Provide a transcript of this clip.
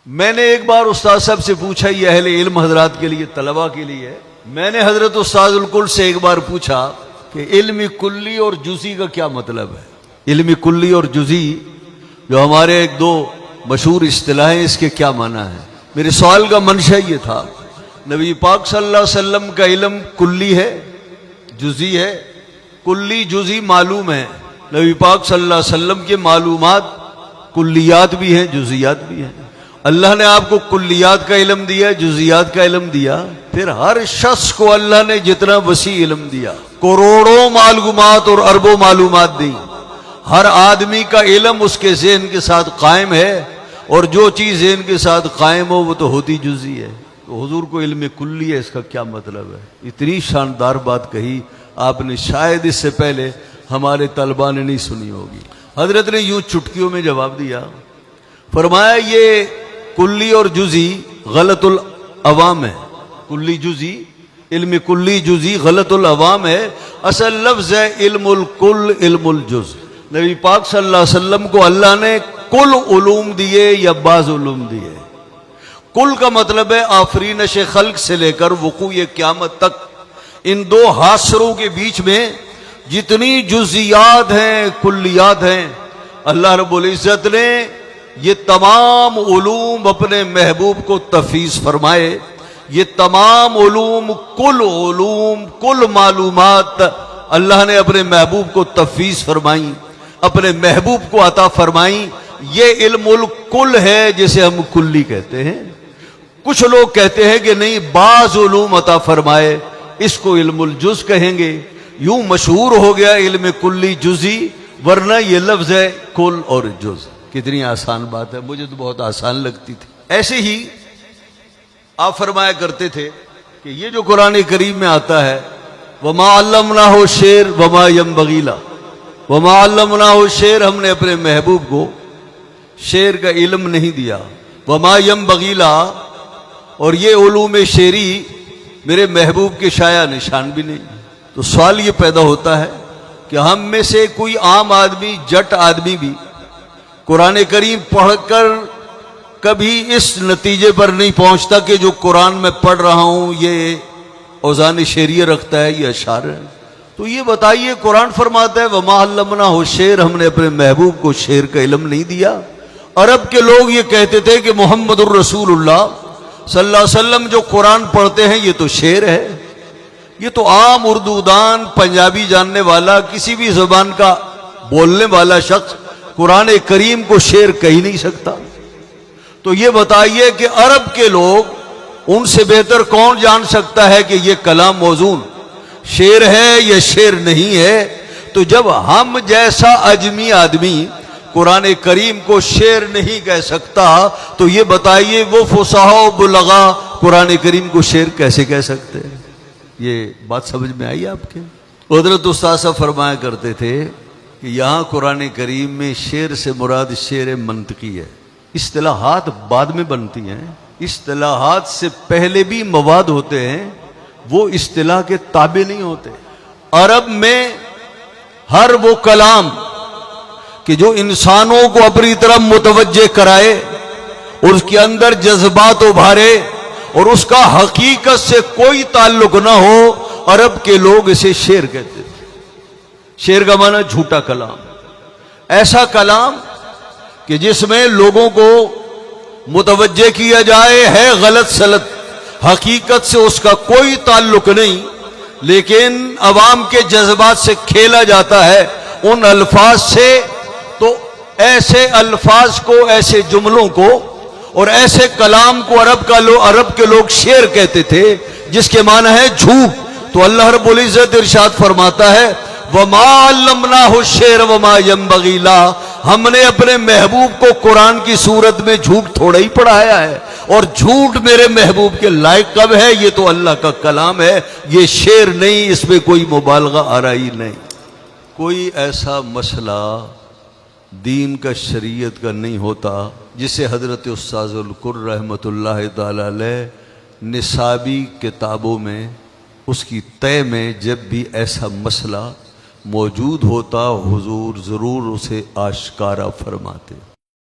میں نے ایک بار استاد صاحب سے پوچھا، یہ اہل علم حضرات کے لیے، طلباء کے لیے، میں نے حضرت استاد الکل سے ایک بار پوچھا کہ علم کلی اور جزی کا کیا مطلب ہے؟ علم کلی اور جزی جو ہمارے ایک دو مشہور اصطلاحیں، اس کے کیا معنی ہے؟ میرے سوال کا منشا یہ تھا، نبی پاک صلی اللہ علیہ وسلم کا علم کلی ہے، جزی ہے؟ کلی جزی معلوم ہے، نبی پاک صلی اللہ علیہ وسلم کے معلومات کلیات بھی ہیں، جزیات بھی ہیں۔ اللہ نے آپ کو کلیات کا علم دیا، جزیات کا علم دیا، پھر ہر شخص کو اللہ نے جتنا وسیع علم دیا، کروڑوں معلومات اور اربوں معلومات دی، ہر آدمی کا علم اس کے ذہن کے ساتھ قائم ہے، اور جو چیز ذہن کے ساتھ قائم ہو وہ تو ہوتی جزی ہے۔ تو حضور کو علم کلی ہے، اس کا کیا مطلب ہے؟ اتنی شاندار بات کہی آپ نے، شاید اس سے پہلے ہمارے طلباء نے نہیں سنی ہوگی۔ حضرت نے یوں چٹکیوں میں جواب دیا، فرمایا یہ کلی اور جزی غلط العوام ہے، کلی جزی، علم کلی جزی غلط العوام ہے، اصل لفظ ہے علم الکل علم الجز۔ نبی پاک صلی اللہ علیہ وسلم کو اللہ نے کل علوم دیے یا بعض علوم دیے؟ کل کا مطلب ہے آفرینش خلق سے لے کر وقوع قیامت تک، ان دو حاصروں کے بیچ میں جتنی جزیات ہیں، کلیات ہیں، اللہ رب العزت نے یہ تمام علوم اپنے محبوب کو تفویض فرمائے۔ یہ تمام علوم، کل معلومات اللہ نے اپنے محبوب کو تفویض فرمائیں، اپنے محبوب کو عطا فرمائیں۔ یہ علم الکل ہے جسے ہم کلی کہتے ہیں۔ کچھ لوگ کہتے ہیں کہ نہیں، بعض علوم عطا فرمائے، اس کو علم الجز کہیں گے۔ یوں مشہور ہو گیا علم کلی جزی، ورنہ یہ لفظ ہے کل اور جز۔ کتنی آسان بات ہے، مجھے تو بہت آسان لگتی تھی۔ ایسے ہی آپ فرمایا کرتے تھے کہ یہ جو قرآن کریم میں آتا ہے، وما علمناہ الشعر وما ينبغی لہ، وما علمناہ الشعر، ہم نے اپنے محبوب کو شعر کا علم نہیں دیا، وما ينبغی لہ، اور یہ علوم شعری میرے محبوب کے شایع نشان بھی نہیں۔ تو سوال یہ پیدا ہوتا ہے کہ ہم میں سے کوئی عام آدمی، جٹ آدمی بھی قرآن کریم پڑھ کر کبھی اس نتیجے پر نہیں پہنچتا کہ جو قرآن میں پڑھ رہا ہوں یہ اوزان شعریہ رکھتا ہے، یہ اشعار ہے۔ تو یہ بتائیے، قرآن فرماتا ہے وما علمناہ الشعر، ہم نے اپنے محبوب کو شعر کا علم نہیں دیا۔ عرب کے لوگ یہ کہتے تھے کہ محمد الرسول اللہ صلی اللہ علیہ وسلم جو قرآن پڑھتے ہیں یہ تو شعر ہے۔ یہ تو عام اردو دان، پنجابی جاننے والا، کسی بھی زبان کا بولنے والا شخص قرآن کریم کو شعر کہہ نہیں سکتا۔ تو یہ بتائیے کہ عرب کے لوگ، ان سے بہتر کون جان سکتا ہے کہ یہ کلام موزون شعر ہے یا شعر نہیں ہے؟ تو جب ہم جیسا اجمی آدمی قرآن کریم کو شعر نہیں کہہ سکتا، تو یہ بتائیے وہ فصحاء و بلغاء قرآن کریم کو شعر کیسے کہہ سکتے ہیں؟ یہ بات سمجھ میں آئی آپ کے؟ حضرت استاد صاحب فرمایا کرتے تھے کہ یہاں قرآن کریم میں شعر سے مراد شعر منطقی ہے۔ اصطلاحات بعد میں بنتی ہیں، اصطلاحات سے پہلے بھی مواد ہوتے ہیں، وہ اصطلاح کے تابع نہیں ہوتے۔ عرب میں ہر وہ کلام کہ جو انسانوں کو اپنی طرف متوجہ کرائے، اور اس کے اندر جذبات ابھارے، اور اس کا حقیقت سے کوئی تعلق نہ ہو، عرب کے لوگ اسے شعر کہتے تھے۔ شعر کا معنی جھوٹا کلام، ایسا کلام کہ جس میں لوگوں کو متوجہ کیا جائے، ہے غلط سلط، حقیقت سے اس کا کوئی تعلق نہیں، لیکن عوام کے جذبات سے کھیلا جاتا ہے ان الفاظ سے۔ تو ایسے الفاظ کو، ایسے جملوں کو اور ایسے کلام کو عرب کے لوگ شعر کہتے تھے، جس کے معنی ہے جھوٹ۔ تو اللہ رب العزت ارشاد فرماتا ہے وما علمناہ الشعر وما ينبغی لہ، ہم نے اپنے محبوب کو قرآن کی صورت میں جھوٹ تھوڑا ہی پڑھایا ہے، اور جھوٹ میرے محبوب کے لائق کب ہے؟ یہ تو اللہ کا کلام ہے، یہ شعر نہیں، اس میں کوئی مبالغہ آرائی نہیں۔ کوئی ایسا مسئلہ دین کا، شریعت کا نہیں ہوتا جسے حضرت استاذ الکر رحمۃ اللہ تعالی علیہ نصابی کتابوں میں، اس کی طے میں جب بھی ایسا مسئلہ موجود ہوتا، حضور ضرور اسے آشکارا فرماتے۔